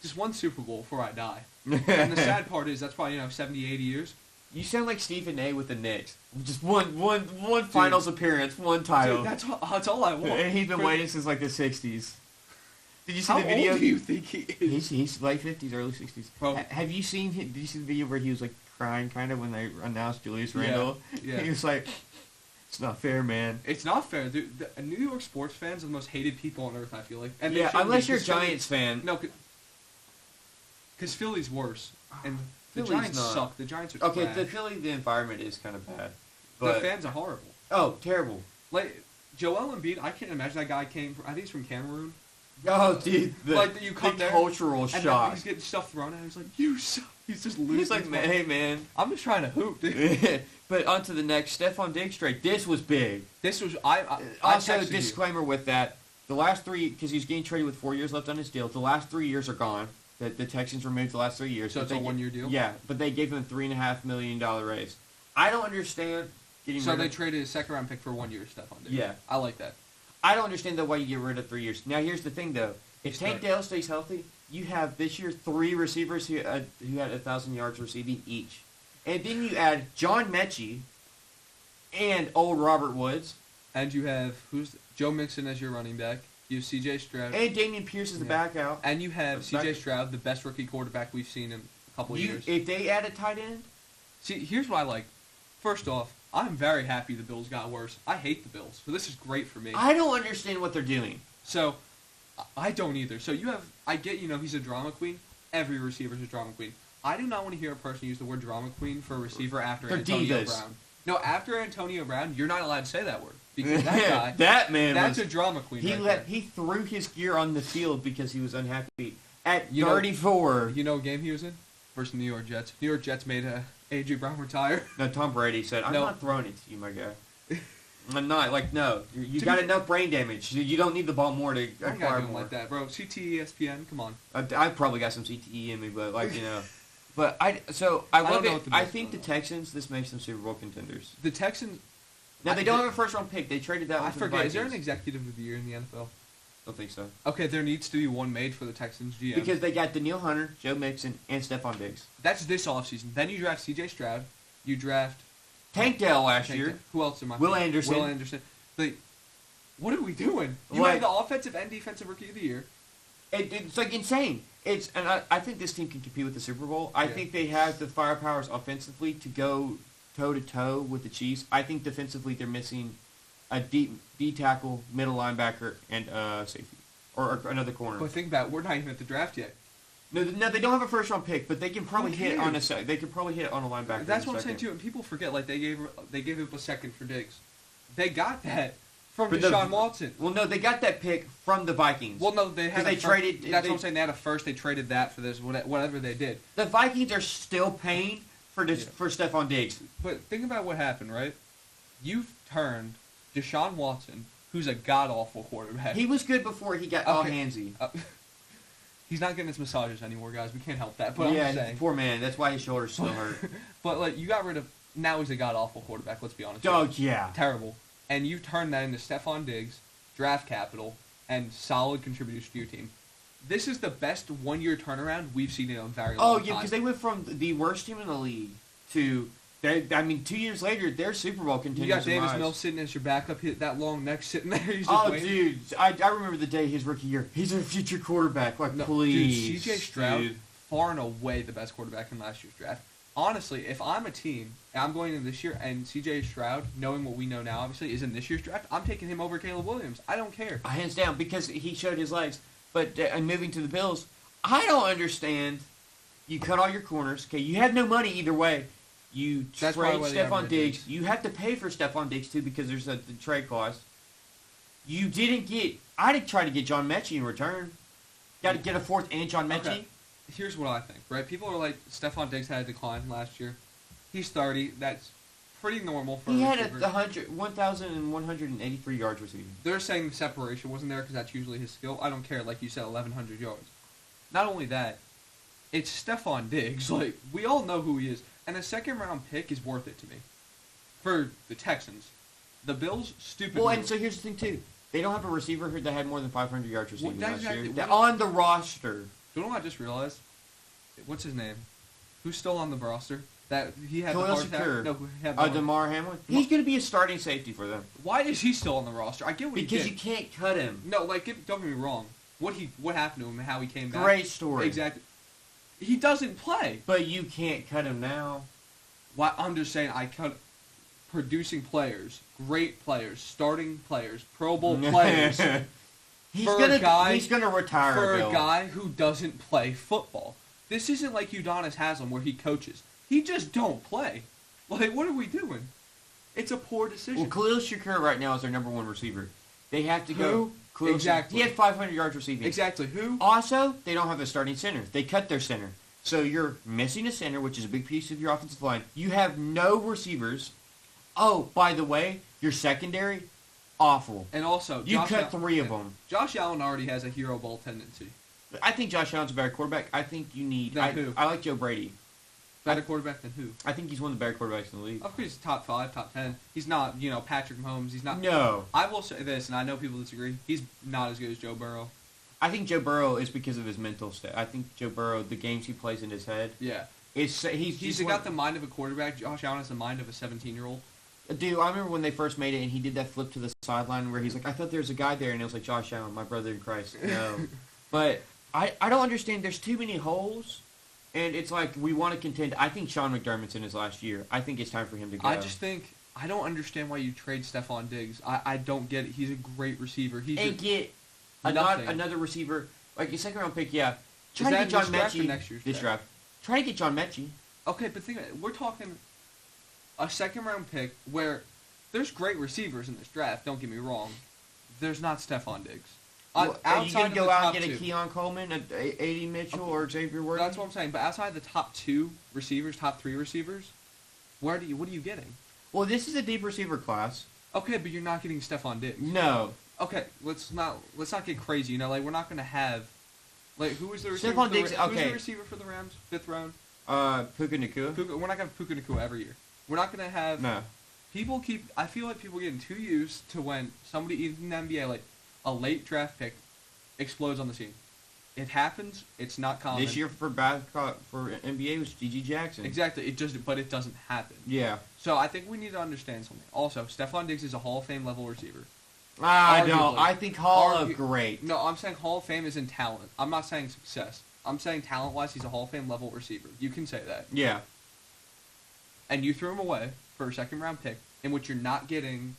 just 1 Super Bowl before I die. And the sad part is, that's probably, 70, 80 years. You sound like Stephen A. with the Knicks. Just one finals appearance, 1 title. Dude, that's all I want. And he's been waiting since, the 60s. Did you see How the video? old do you think he is? He's late 50s, early 60s. Oh. Have you seen him? Did you see the video where he was crying kind of when they announced Julius Randle? Yeah. He was like, "It's not fair, man." It's not fair. Dude, New York sports fans are the most hated people on earth, I feel like. And yeah, unless you're a Giants fan. No, because Philly's worse. And the Philly's Giants not. suck. The Giants are Okay, trash. the environment is kind of bad. But The fans are horrible. Oh, terrible. Joel Embiid, I can't imagine that guy came from, I think he's from Cameroon. Oh, dude, you come there, cultural and shock. he's getting stuff thrown at him. He's like, "You suck." He's just losing. He's like, "Hey, man." I'm just trying to hoop, dude. But on to the next. Stephon Diggs trade. This was big. This was, Also, texted you. disclaimer with that. The last 3, because he's getting traded with 4 years left on his deal, the last 3 years are gone. The Texans removed the last 3 years. So it's a 1-year deal? Yeah, but they gave him a $3.5 million raise. I don't understand getting So rid they of... traded a 2nd-round pick for 1 year, Stephon Diggs. Yeah. I like that. I don't understand why you get rid of 3 years. Now, here's the thing, though. If Tank Dell stays healthy, you have this year 3 receivers who had 1,000 yards receiving each. And then you add John Mechie and old Robert Woods. And you have, Joe Mixon as your running back. You have C.J. Stroud. And Damian Pierce is the back out. And you have C.J. Stroud, the best rookie quarterback we've seen in a couple of years. If they add a tight end? See, here's what I like. First off, I'm very happy the Bills got worse. I hate the Bills, so this is great for me. I don't understand what they're doing. So, I don't either. So I get, he's a drama queen. Every receiver's a drama queen. I do not want to hear a person use the word drama queen for a receiver after Antonio Brown. No, after Antonio Brown, you're not allowed to say that word. Because that guy, that's a drama queen. He threw his gear on the field because he was unhappy. At 34. You know what game he was in? Versus New York Jets. New York Jets made A.J. Brown retire. No, Tom Brady said, I'm not throwing it to you, my guy. I'm not. No. You got enough brain damage. You don't need the ball more to acquire more. Like that, bro. CTE, ESPN, come on. I probably got some CTE in me, but, But I think the Texans, this makes them Super Bowl contenders. The Texans... Now, they don't have a first-round pick. They traded that one to the Vikings. Is there an executive of the year in the NFL? Don't think so. Okay, there needs to be one made for the Texans GM. Because they got Danielle Hunter, Joe Mixon, and Stephon Diggs. That's this offseason. Then you draft C.J. Stroud. You draft... Tank Dell last year. Who else am I Will Anderson. What are we doing? You have the offensive and defensive rookie of the year. It's insane. I think this team can compete with the Super Bowl. I think they have the firepowers offensively to go toe-to-toe with the Chiefs. I think defensively they're missing a D tackle, middle linebacker, and safety. Or another corner. But think about it. We're not even at the draft yet. No, they don't have a first-round pick, but they can probably hit on a linebacker. That's what I'm saying, too. And people forget, they gave up a second for Diggs. They got that from Deshaun Watson. Well, no, they got that pick from the Vikings. Well, no, they had traded. That's what I'm saying. They had a first. They traded that for this, whatever they did. The Vikings are still paying for Stephon Diggs. But think about what happened, right? You've turned Deshaun Watson, who's a god-awful quarterback. He was good before he got all handsy. He's not getting his massages anymore, guys. We can't help that. But I'm just saying. Poor man. That's why his shoulders still hurt. But, you got rid of... Now he's a god-awful quarterback, let's be honest. Oh, yeah. Terrible. And you turned that into Stephon Diggs, draft capital, and solid contributors to your team. This is the best one-year turnaround we've seen in a very long time. Oh, yeah, because they went from the worst team in the league to... 2 years later, they're Super Bowl contenders. You got Davis Mills sitting as your backup, that long neck sitting there. He's just waiting. Dude, I remember the day his rookie year. He's a future quarterback. Please. Dude, C.J. Stroud, far and away the best quarterback in last year's draft. Honestly, if I'm a team, and I'm going into this year, and C.J. Stroud, knowing what we know now, obviously, is in this year's draft, I'm taking him over Caleb Williams. I don't care. Hands down, because he showed his legs. But moving to the Bills, I don't understand. You cut all your corners. Okay, you have no money either way. You trade Stephon Diggs. You have to pay for Stephon Diggs, too, because there's the trade cost. You didn't get... I did try to get John Mechie in return. Got to get a fourth and John Mechie. Okay. Here's what I think, right? People are like, Stephon Diggs had a decline last year. He's 30. That's pretty normal for a receiver. He had 1,183 yards receiving. They're saying the separation wasn't there because that's usually his skill. I don't care. Like you said, 1,100 yards. Not only that, it's Stephon Diggs. We all know who he is. And a second-round pick is worth it to me. For the Texans. The Bills, stupid. Well, and so here's the thing, too. They don't have a receiver that had more than 500 yards receiving last year. They're on the roster. You know what I just realized? What's his name? Who's still on the roster? That he had Khalil the heart attack? No, DeMar Hamlin? He's going to be a starting safety for them. Why is he still on the roster? I get what he did. Because you can't cut him. No, don't get me wrong. What happened to him and how he came back. Great story. Exactly. He doesn't play. But you can't cut him now. Well, I'm just saying I cut producing players, great players, starting players, Pro Bowl players. He's gonna retire for a guy who doesn't play football. This isn't like Udonis Haslam where he coaches. He just don't play. What are we doing? It's a poor decision. Well, Khalil Shakur right now is their number one receiver. They have to go. Exactly. He had 500 yards receiving. Exactly. Who? Also, they don't have a starting center. They cut their center. So you're missing a center, which is a big piece of your offensive line. You have no receivers. Oh, by the way, your secondary, awful. And also, you cut 3 of them. Josh Allen already has a hero ball tendency. I think Josh Allen's a better quarterback. I think you need... Who? I like Joe Brady. Better quarterback than who? I think he's one of the better quarterbacks in the league. Of course, he's top 5, top 10. He's not, Patrick Mahomes. He's not. No. I will say this, and I know people disagree. He's not as good as Joe Burrow. I think Joe Burrow is because of his mental state. I think Joe Burrow, the games he plays in his head. Yeah. He's got the mind of a quarterback. Josh Allen has the mind of a 17-year-old. Dude, I remember when they first made it, and he did that flip to the sideline where he's like, I thought there was a guy there, and it was like, Josh Allen, my brother in Christ. No. But I don't understand. There's too many holes, and it's like we want to contend. I think Sean McDermott's in his last year. I think it's time for him to go. I just think, I don't understand why you trade Stephon Diggs. I don't get it. He's a great receiver. Get another receiver, like a second-round pick, yeah. Try to get John Mechie this draft. Try to get John Mechie. Okay, but think about it. We're talking a second-round pick where there's great receivers in this draft, don't get me wrong. There's not Stephon Diggs. Well, are you going to go out and get a Keon Coleman, A.D. Mitchell, or Xavier Worthy? That's what I'm saying. But outside the top 2 receivers, top 3 receivers, what are you getting? Well, this is a deep receiver class. Okay, but you're not getting Stephon Diggs. No. Okay, let's not get crazy. Like we're not going to have who was the receiver? Stephon Diggs. Who's the receiver for the Rams? 5th round. Puka Nacua. We're not going to have Puka Nacua every year. We're not going to have. No. I feel like people getting too used to when somebody in the NBA, like a late draft pick, explodes on the scene. It happens. It's not common. This year for NBA was G.G. Jackson. Exactly. But it doesn't happen. Yeah. So I think we need to understand something. Also, Stephon Diggs is a Hall of Fame level receiver. No, I think Hall of great. No, I'm saying Hall of Fame is in talent. I'm not saying success. I'm saying talent-wise, he's a Hall of Fame level receiver. You can say that. Yeah. And you threw him away for a second-round pick in which you're not getting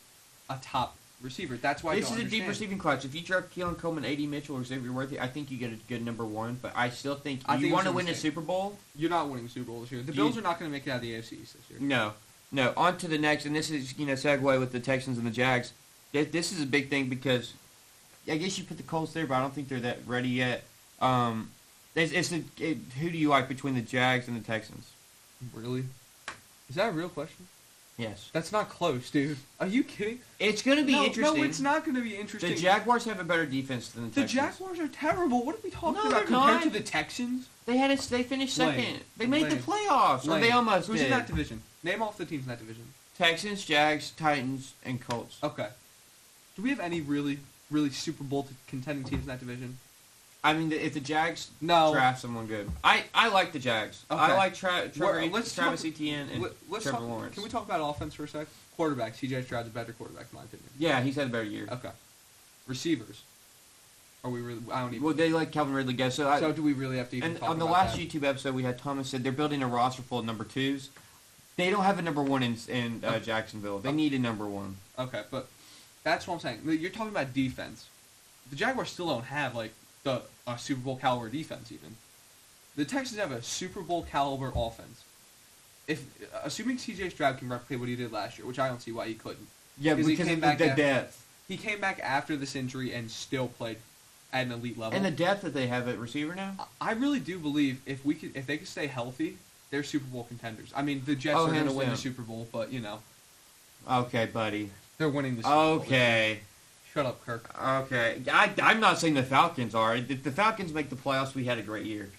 a top receiver. That's why this is a deep receiving class. If you draft Keon Coleman, A.D. Mitchell, or Xavier Worthy, I think you get a good number 1. But I still think you want to win a Super Bowl. You're not winning a Super Bowl this year. The Bills are not going to make it out of the AFC East this year. No. On to the next, and this is segue with the Texans and the Jags. This is a big thing because I guess you put the Colts there, but I don't think they're that ready yet. Who do you like between the Jags and the Texans? Really? Is that a real question? Yes. That's not close, dude. Are you kidding? It's going to be interesting. No, it's not going to be interesting. The Jaguars have a better defense than the Texans. The Jaguars are terrible. What are we talking about compared to the Texans? They finished second. They made the playoffs. Or they almost Who's did. in that division? Name off the teams in that division. Texans, Jags, Titans, and Colts. Okay. Do we have any really, really Super Bowl contending teams in that division? I mean, if the Jags draft someone good. I like the Jags. Okay. I like Travis Etienne and Trevor Lawrence. Can we talk about offense for a sec? Quarterback. C.J. Stroud's a better quarterback, in my opinion. Yeah, he's had a better year. Okay. Receivers. Are we really... I don't even... Well, they let Calvin Ridley go. So do we really have to even talk about that? On the last YouTube episode, we had Thomas said they're building a roster full of number 2s. They don't have a number 1 in Jacksonville. They need a number 1. Okay, but that's what I'm saying. You're talking about defense. The Jaguars still don't have, a Super Bowl caliber defense even. The Texans have a Super Bowl caliber offense. Assuming C.J. Stroud can replicate what he did last year, which I don't see why he couldn't. Yeah, because of the depth. He came back after this injury and still played at an elite level. And the depth that they have at receiver now? I really do believe if they could stay healthy, they're Super Bowl contenders. I mean, the Jets are going to win the Super Bowl, but Okay, buddy. They're winning the Super Bowl. Okay. Shut up, Kirk. Okay. I'm not saying the Falcons are. If the Falcons make the playoffs, we had a great year.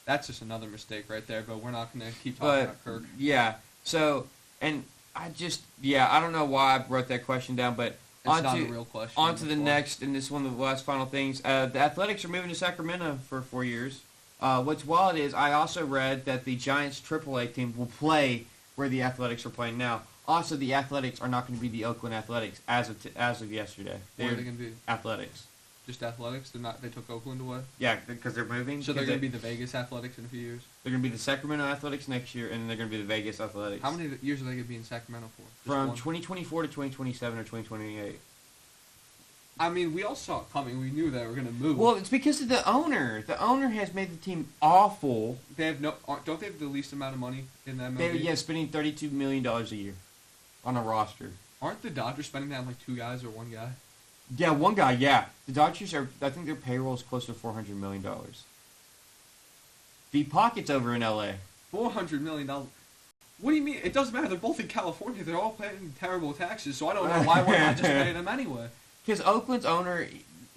That's just another mistake right there, but we're not going to keep talking about Kirk. Yeah. So, and I don't know why I wrote that question down, but it's not a real question. On to the next, and this is one of the last final things. The Athletics are moving to Sacramento for 4 years. What's wild is I also read that the Giants AAA team will play where the Athletics are playing now. Also, the Athletics are not going to be the Oakland Athletics as of yesterday. What are they going to be? Athletics. Just Athletics? They took Oakland away? Yeah, because they're moving. So they're going to be the Vegas Athletics in a few years? They're going to be the Sacramento Athletics next year, and they're going to be the Vegas Athletics. How many years are they going to be in Sacramento for? From 2024 to 2027 or 2028. I mean, we all saw it coming. We knew they were going to move. Well, it's because of the owner. The owner has made the team awful. They have don't they have the least amount of money in the MLB? Spending $32 million a year on a roster. Aren't the Dodgers spending that on 2 guys or 1 guy? Yeah, 1 guy, yeah. The Dodgers I think their payroll is close to $400 million. The Pocket's over in L.A. $400 million. What do you mean? It doesn't matter. They're both in California. They're all paying terrible taxes, so I don't know why we're not just paying them anyway. Because Oakland's owner,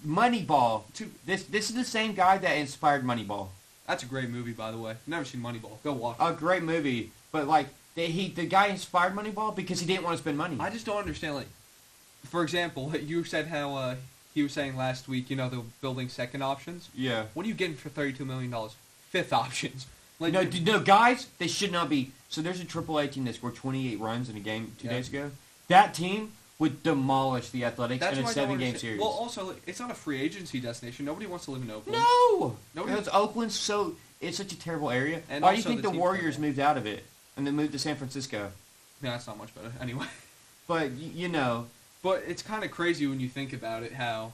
Moneyball, this is the same guy that inspired Moneyball. That's a great movie, by the way. Never seen Moneyball. Go watch it. A great movie, but like the guy inspired Moneyball because he didn't want to spend money. I just don't understand. Like, for example, you said how he was saying last week, you know, the building second options. Yeah. What are you getting for $32 million? Fifth options. Like, No, guys, they should not be. So there's a AAA team that scored 28 runs in a game 2 Yeah. days ago. That team would demolish the Athletics That's in a why I don't 7-game understand. series. Well, also, like, it's not a free agency destination. Nobody wants to live in Oakland. No! Nobody- Because Oakland's it's such a terrible area. And Why do you also think the the team's Warriors terrible. moved out of it and then moved to San Francisco? Yeah, that's not much better. Anyway. But, you know, But it's kind of crazy when you think about it, how,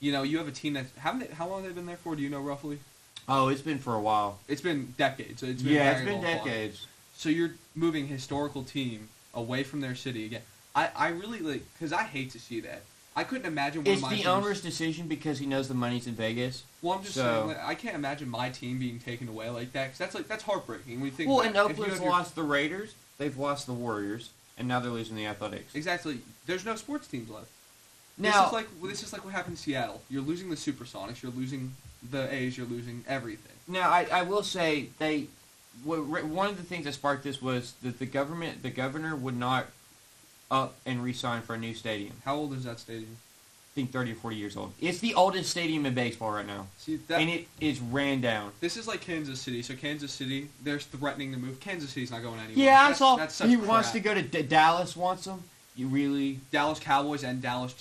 you know, you have a team that, how long have they been there for? Do you know roughly? oh, it's been for a while. It's been decades. So it's been Yeah, very it's been long time. decades. So you're moving a historical team away from their city again. I really, like, because I hate to see that. I couldn't imagine one It's of my the teams. owner's decision because he knows the money's in Vegas. Well, I'm just so- saying, like, I can't imagine my team being taken away like that, because that's heartbreaking when you think Well, about and it. If you Oakland's have your- lost the Raiders, they've lost the Warriors, and now they're losing the Athletics. Exactly. There's no sports teams left. Now, This is like what happened in Seattle. You're losing the Supersonics. You're losing the A's. You're losing everything. Now, I will say one of the things that sparked this was that the governor would not up and re-sign for a new stadium. How old is that stadium? I think 30 or 40 years old. It's the oldest stadium in baseball right now, See that. and it is ran down. This is like Kansas City. So Kansas City, they're threatening to move. Kansas City's not going anywhere. Yeah, I That's- saw that's such he wants crap. to go to Dallas. Wants him. You really? Dallas Cowboys and Dallas.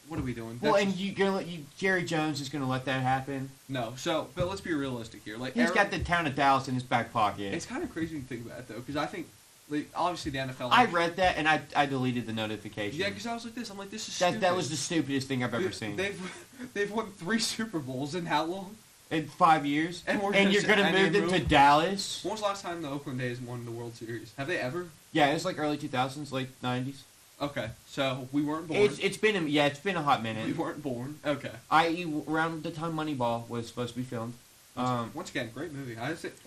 What are we doing? Well, That's and Jerry Jones is going to let that happen. no. So, but let's be realistic here. Like He's got the town of Dallas in his back pocket. It's kind of crazy to think about it though, because I think, like, obviously the NFL. I read that and I deleted the notification. Yeah, because I was like this. I'm like, this is that stupid. was the stupidest thing I've ever seen. They've won 3 Super Bowls in how long? In 5 years, And we're and gonna you're say- going to and move they them to moved- Dallas. When was the last time the Oakland A's won the World Series? Have they ever? Yeah, it's like early 2000s, late 90s. Okay, so we weren't born. It's been a hot minute. We weren't born. Okay. Around the time Moneyball was supposed to be filmed. Once again, great movie.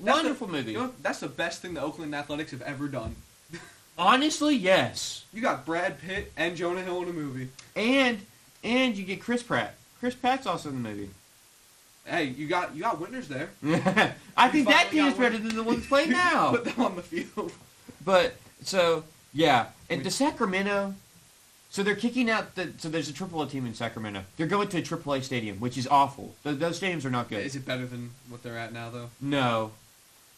Wonderful movie. You know, that's the best thing the Oakland Athletics have ever done. Honestly, yes. You got Brad Pitt and Jonah Hill in a movie. And you get Chris Pratt. Chris Pratt's also in the movie. Hey, you got winners there. I think that finally team is got better than the one that's playing now. Put them on the field. But so yeah, and the Sacramento. So they're kicking out so there's a AAA team in Sacramento. They're going to a AAA stadium, which is awful. Those stadiums are not good. Is it better than what they're at now, though? No.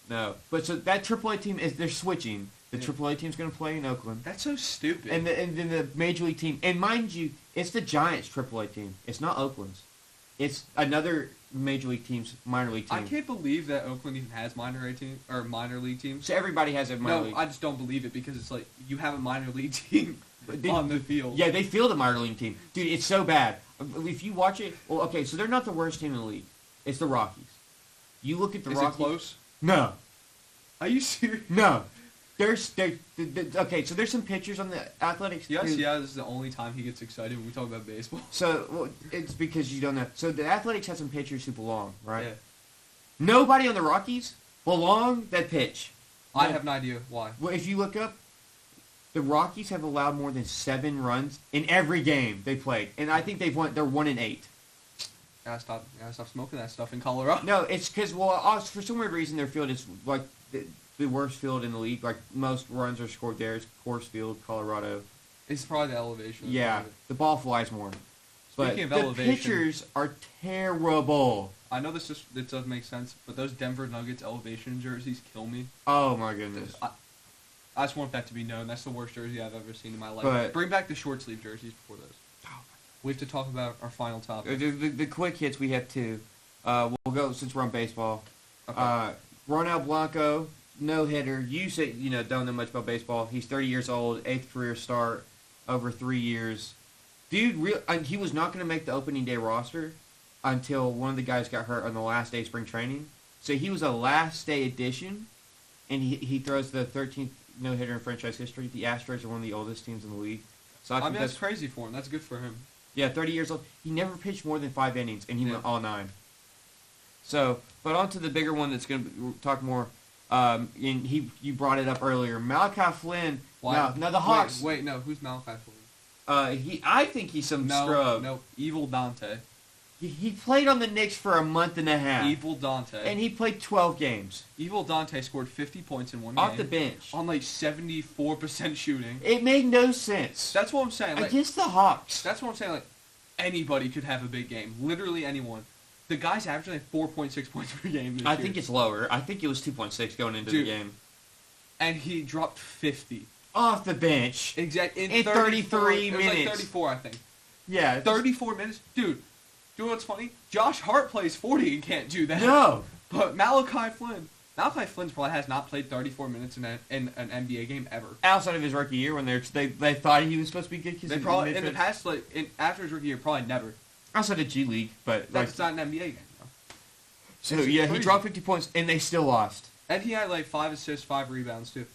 But so that AAA team they're switching. The Yeah. AAA team's going to play in Oakland, That's so stupid. and then the Major League team. And mind you, it's the Giants' AAA team. It's not Oakland's. It's another Major League team's minor league team. I can't believe that Oakland even has minor league teams. So everybody has a minor No, league. I just don't believe it because it's like you have a minor league team They- on the field. Yeah, they field a minor league team. Dude, it's so bad. If you watch it, well, okay, so they're not the worst team in the league. It's the Rockies. You look at the Is Rockies. it close? No, Are you serious? no. Okay, so there's some pictures on the Athletics. Yes, dude. yeah, this is the only time he gets excited when we talk about baseball. So it's because you don't know. So the Athletics has some pitchers who belong, right? Yeah. Nobody on the Rockies belong that pitch. I No. have no idea why. Well, if you look up, the Rockies have allowed more than 7 runs in every game they played, and I think they're 1-8. Gotta stop smoking that stuff in Colorado. No, it's because for some weird reason their field is like the worst field in the league. Like most runs are scored there. It's Coors Field, Colorado. It's probably the elevation. Yeah, the ball flies more. But Speaking of the elevation, pitchers are terrible. I know this doesn't make sense, but those Denver Nuggets elevation jerseys kill me. Oh my goodness. I just want that to be known. That's the worst jersey I've ever seen in my life. But- Bring back the short sleeve jerseys before those. We have to talk about our final topic. The quick hits we have 2. We'll go since we're on baseball. Okay. Ronald Blanco, no hitter. You say don't know much about baseball. He's 30 years old, 8th career start, over 3 years. Dude, he was not going to make the opening day roster until one of the guys got hurt on the last day of spring training. So he was a last day addition, and he throws the 13th no hitter in franchise history. The Astros are one of the oldest teams in the league. So I I think mean, that's crazy for him. That's good for him. yeah, 30 years old. He never pitched more than 5 innings, and he Yeah. went all 9. So, but on to the bigger one that's going to talk more. And you brought it up earlier. Malachi Flynn. Why? Now the Hawks. Wait, no. Who's Malachi Flynn? I think he's some scrub. No, Evil Dante. He played on the Knicks for a month and a half. Evil Dante. And he played 12 games. Evil Dante scored 50 points in one Off game. the bench. On like 74% shooting. It made no sense. That's what I'm saying. Like, against the Hawks. That's what I'm saying. Like, anybody could have a big game. Literally anyone. The guy's averaging like 4.6 points per game this year. I think it's lower. I think it was 2.6 going into the game. And he dropped 50. Off the bench. Exactly. In 33 minutes. It was like 34, I think. Yeah. 34 minutes? Dude, you know what's funny? Josh Hart plays 40 and can't do that. No. But Malachi Flynn probably has not played 34 minutes in an NBA game ever. Outside of his rookie year when they thought he was supposed to be good. They probably, in the past, after his rookie year, probably never. Outside of G League, but that's not an NBA game, though. So, yeah, he dropped 50 points, and they still lost. And he had, like, 5 assists, 5 rebounds, too.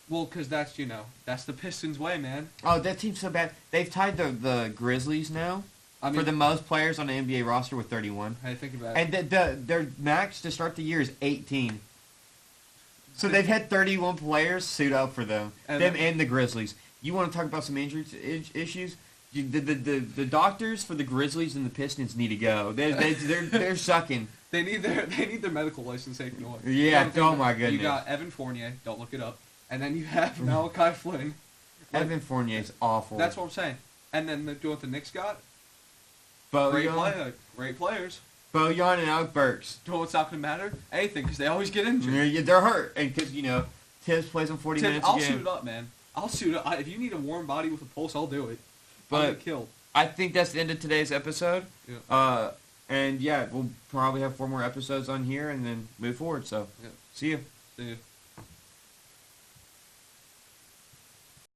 Well, because that's the Pistons' way, man. Oh, that team's so bad. They've tied the Grizzlies now for the most players on the NBA roster with 31. Hey, think about it. And their max to start the year is 18. So they've had 31 players suit up for them. And the Grizzlies. You want to talk about some injury issues? The doctors for the Grizzlies and the Pistons need to go. They're sucking. They need their medical license taken away. Yeah. Oh my goodness. You got Evan Fournier. Don't look it up. And then you have Malachi Flynn. Evan Fournier's awful. That's what I'm saying. And then do you know what the Knicks got? Great players. Bojan and Alec Burks. Do you know what's not going to matter? Anything, because they always get injured. Yeah, they're hurt. And because, Tibbs plays on 40 minutes a game. I'll suit up, man. I'll suit up. If you need a warm body with a pulse, I'll do it. I'll get killed. I think that's the end of today's episode. Yeah. And, yeah, we'll probably have 4 more episodes on here and then move forward. So, see you. See you.